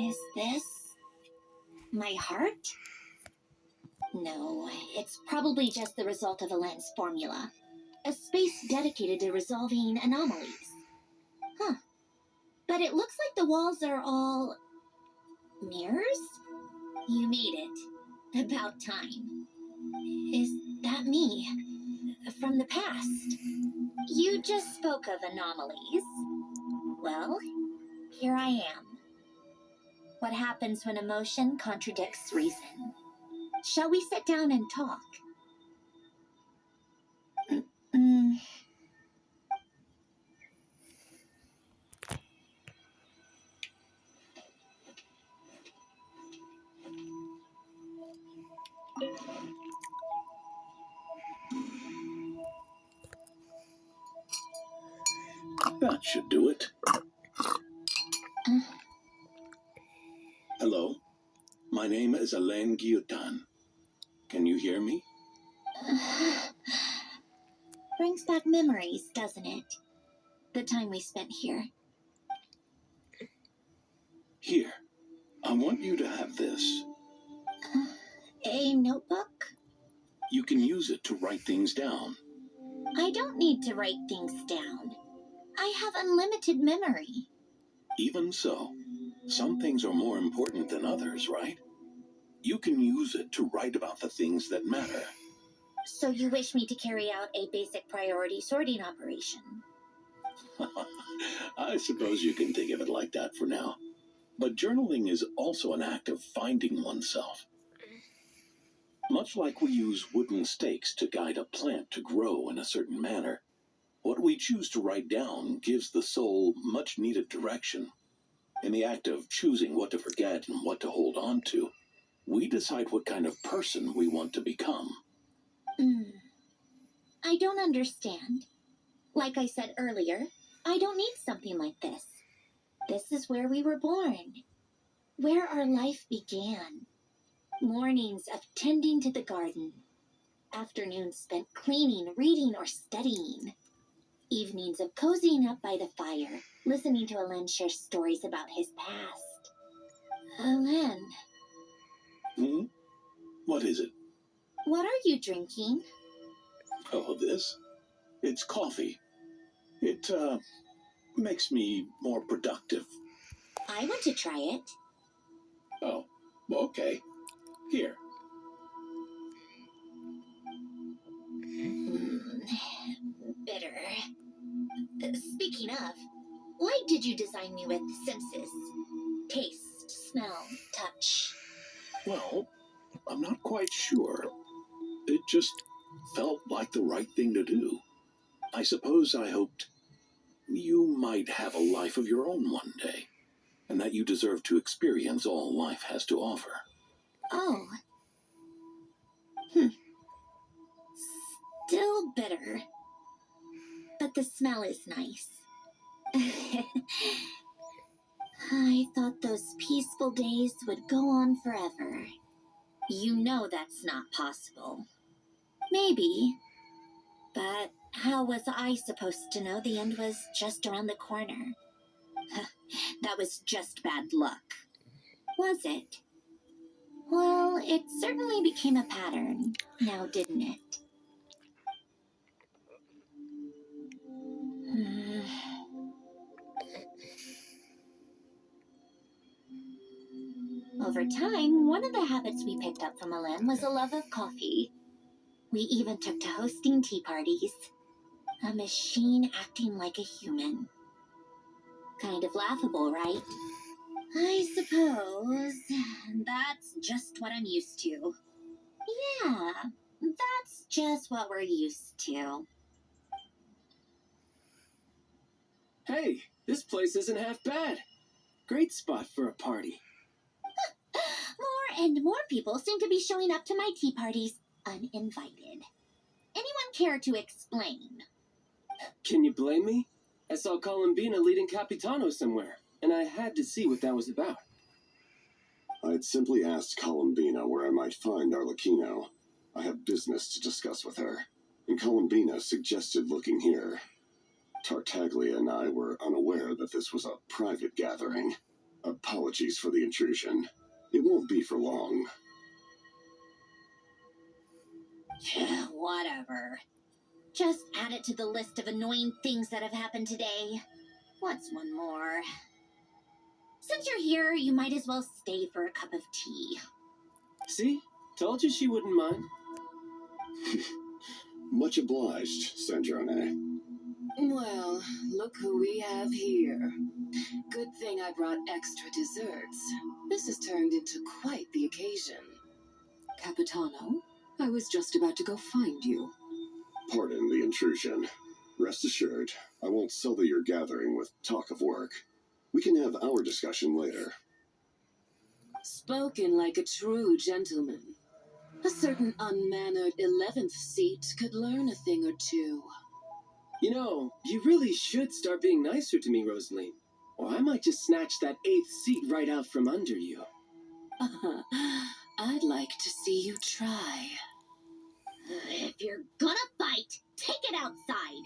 Is this my heart? No, it's probably just the result of a lens formula. A space dedicated to resolving anomalies. Huh. But it looks like the walls are all mirrors? You made it. About time. Is that me? From the past? You just spoke of anomalies. Well, here I am. What happens when emotion contradicts reason? Shall we sit down and talk? Mm. That should do it. Hello, my name is Alain Guillotin. Can you hear me? Brings back memories, doesn't it? The time we spent here. Here, I want you to have this. A notebook? You can use it to write things down. I don't need to write things down. I have unlimited memory. Even so, some things are more important than others, right? You can use it to write about the things that matter. So you wish me to carry out a basic priority sorting operation? I suppose you can think of it like that for now. But journaling is also an act of finding oneself. Much like we use wooden stakes to guide a plant to grow in a certain manner, what we choose to write down gives the soul much needed direction. In the act of choosing what to forget and what to hold on to, we decide what kind of person we want to become. I don't understand. Like I said earlier, I don't need something like this. This is where we were born. Where our life began. Mornings of tending to the garden. Afternoons spent cleaning, reading, or studying. Evenings of cozying up by the fire, listening to Alain share stories about his past. Alain. What is it? What are you drinking? Oh, this? It's coffee. It, makes me more productive. I want to try it. Oh, okay. Here. Bitter. Speaking of, why did you design me with senses? Taste, smell, touch. Well, I'm not quite sure. It just felt like the right thing to do. I suppose I hoped you might have a life of your own one day, and that you deserve to experience all life has to offer. Oh. Still bitter. But the smell is nice. I thought those peaceful days would go on forever. You know that's not possible. Maybe. But how was I supposed to know the end was just around the corner? That was just bad luck. Was it? Well, it certainly became a pattern, now didn't it? Over time, one of the habits we picked up from Alain was a love of coffee. We even took to hosting tea parties. A machine acting like a human. Kind of laughable, right? I suppose that's just what I'm used to. Yeah, that's just what we're used to. Hey, this place isn't half bad. Great spot for a party. More and more people seem to be showing up to my tea parties uninvited. Anyone care to explain? Can you blame me? I saw Columbina leading Capitano somewhere, and I had to see what that was about. I'd simply asked Columbina where I might find Arlecchino. I have business to discuss with her, and Columbina suggested looking here. Tartaglia and I were unaware that this was a private gathering. Apologies for the intrusion. It won't be for long. Whatever. Just add it to the list of annoying things that have happened today. What's one more? Since you're here, you might as well stay for a cup of tea. See? Told you she wouldn't mind. Much obliged, Sandrone. Well, look who we have here. Good thing I brought extra desserts. This has turned into quite the occasion. Capitano, I was just about to go find you. Pardon the intrusion. Rest assured, I won't sully your gathering with talk of work. We can have our discussion later. Spoken like a true gentleman. A certain unmannered 11th seat could learn a thing or two. You know, you really should start being nicer to me, Rosaline. Or I might just snatch that 8th seat right out from under you. I'd like to see you try. If you're gonna fight, take it outside.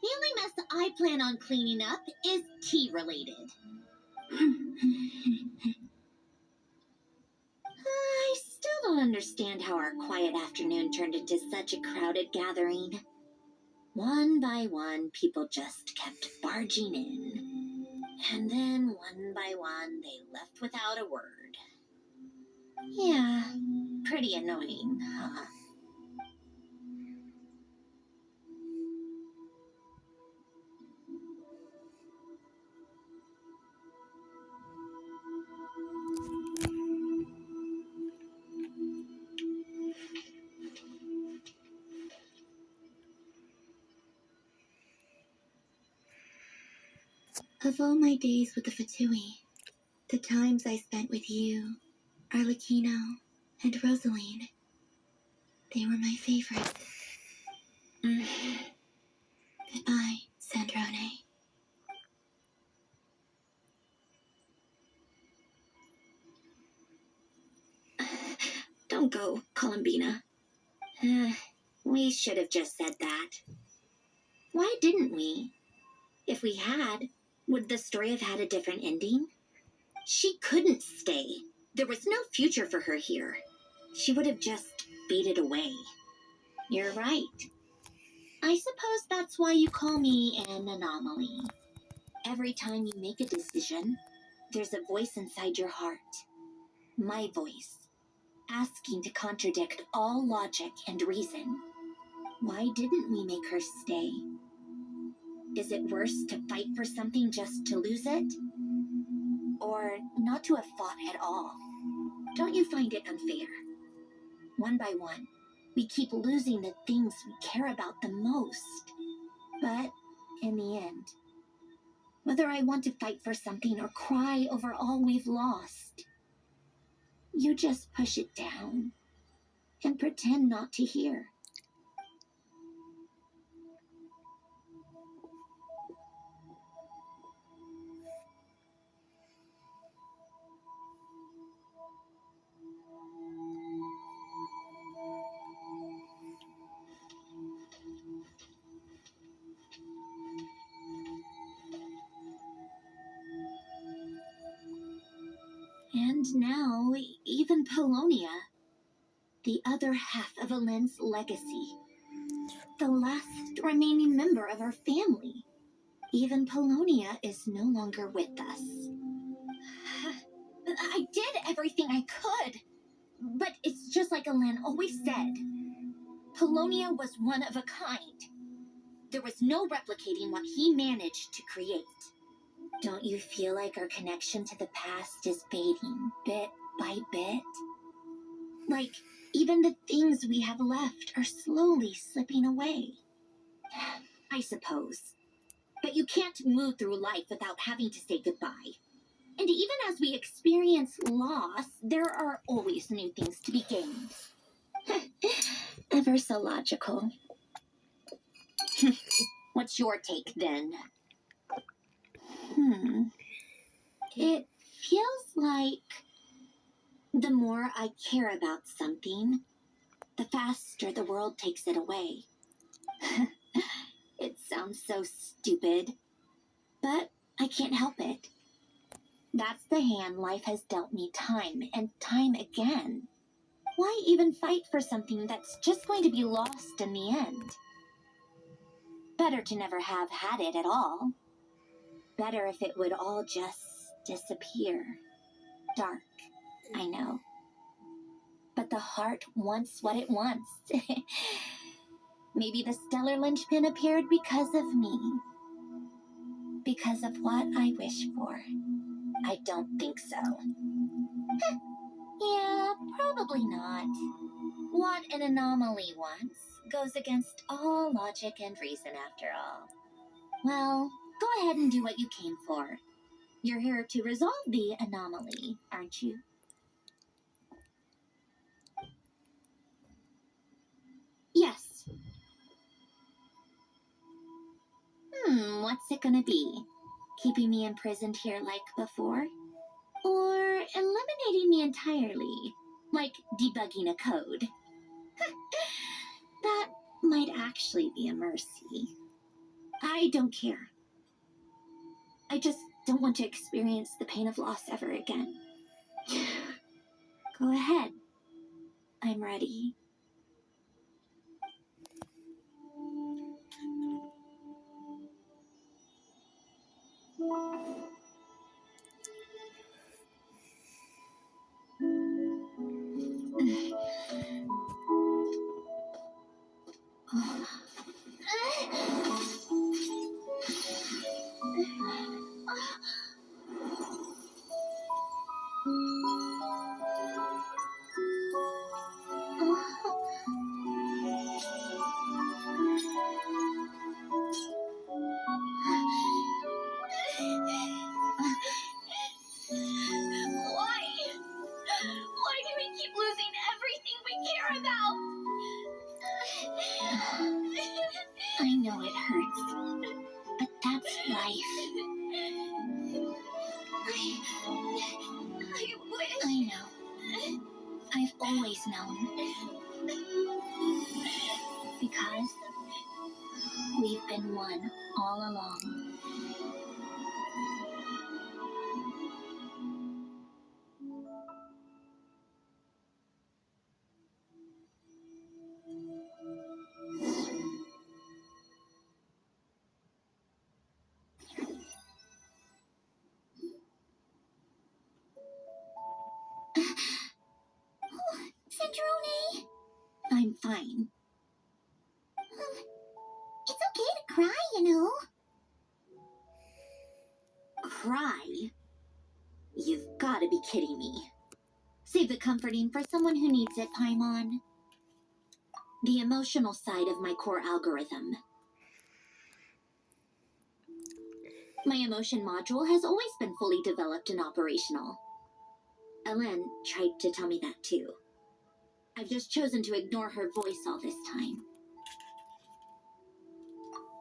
The only mess I plan on cleaning up is tea-related. I still don't understand how our quiet afternoon turned into such a crowded gathering. One by one, people just kept barging in. And then, one by one, they left without a word. Yeah, pretty annoying, huh? Of all my days with the Fatui, the times I spent with you, Arlecchino, and Rosaline, they were my favorite. Goodbye, Sandrone. Don't go, Columbina. We should have just said that. Why didn't we? If we had, would the story have had a different ending? She couldn't stay. There was no future for her here. She would have just faded away. You're right. I suppose that's why you call me an anomaly. Every time you make a decision, there's a voice inside your heart. My voice, asking to contradict all logic and reason. Why didn't we make her stay? Is it worse to fight for something just to lose it? Or not to have fought at all? Don't you find it unfair? One by one, we keep losing the things we care about the most. But in the end, whether I want to fight for something or cry over all we've lost, you just push it down and pretend not to hear. And now, even Polonia, the other half of Alen's legacy, the last remaining member of our family, even Polonia is no longer with us. I did everything I could, but it's just like Alen always said. Polonia was one of a kind. There was no replicating what he managed to create. Don't you feel like our connection to the past is fading bit by bit? Like, even the things we have left are slowly slipping away. I suppose. But you can't move through life without having to say goodbye. And even as we experience loss, there are always new things to be gained. Ever so logical. What's your take, then? It feels like the more I care about something, the faster the world takes it away. It sounds so stupid, but I can't help it. That's the hand life has dealt me time and time again. Why even fight for something that's just going to be lost in the end? Better to never have had it at all. Better if it would all just disappear. Dark, I know. But the heart wants what it wants. Maybe the stellar linchpin appeared because of me. Because of what I wish for. I don't think so. Yeah, probably not. What an anomaly wants goes against all logic and reason after all. Well, go ahead and do what you came for. You're here to resolve the anomaly, aren't you? Yes. What's it gonna be? Keeping me imprisoned here like before? Or eliminating me entirely, like debugging a code? That might actually be a mercy. I don't care. I just don't want to experience the pain of loss ever again. Go ahead. I'm ready. Why? Why do we keep losing everything we care about? I know it hurts, but that's life. I wish. I know. I've always known. Because we've been one all along. Sandrone! I'm fine. It's okay to cry, you know. Cry? You've got to be kidding me. Save the comforting for someone who needs it, Paimon. The emotional side of my core algorithm. My emotion module has always been fully developed and operational. Ellen tried to tell me that too. I've just chosen to ignore her voice all this time.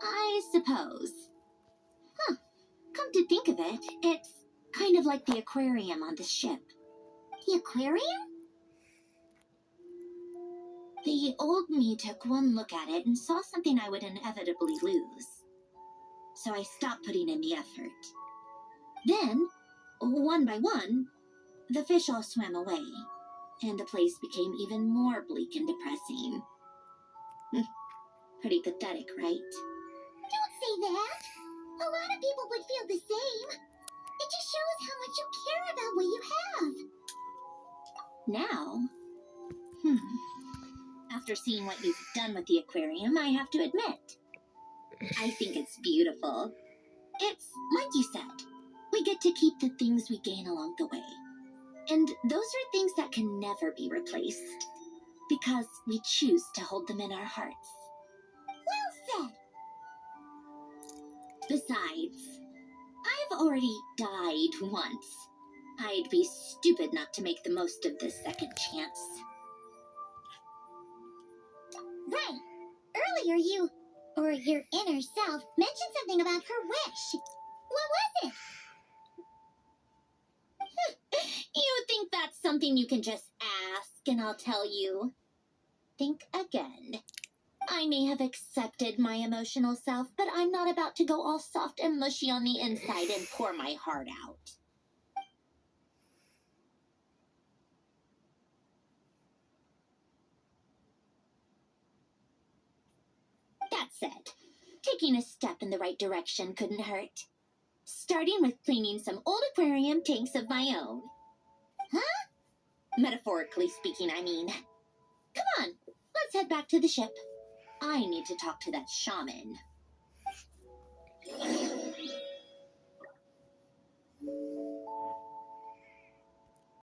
I suppose. Huh. Come to think of it, it's kind of like the aquarium on the ship. The aquarium? The old me took one look at it and saw something I would inevitably lose. So I stopped putting in the effort. Then, one by one, the fish all swam away, and the place became even more bleak and depressing. Pretty pathetic, right? Don't say that! A lot of people would feel the same. It just shows how much you care about what you have. Now? After seeing what you've done with the aquarium, I have to admit, I think it's beautiful. It's like you said, we get to keep the things we gain along the way. And those are things that can never be replaced, because we choose to hold them in our hearts. Well said! Besides, I've already died once. I'd be stupid not to make the most of this second chance. Right. Earlier your inner self, mentioned something about her wish. What was it? You think that's something you can just ask and I'll tell you? Think again. I may have accepted my emotional self, but I'm not about to go all soft and mushy on the inside and pour my heart out. said, taking a step in the right direction couldn't hurt. Starting with cleaning some old aquarium tanks of my own. Huh? Metaphorically speaking, I mean. Come on, let's head back to the ship. I need to talk to that shaman.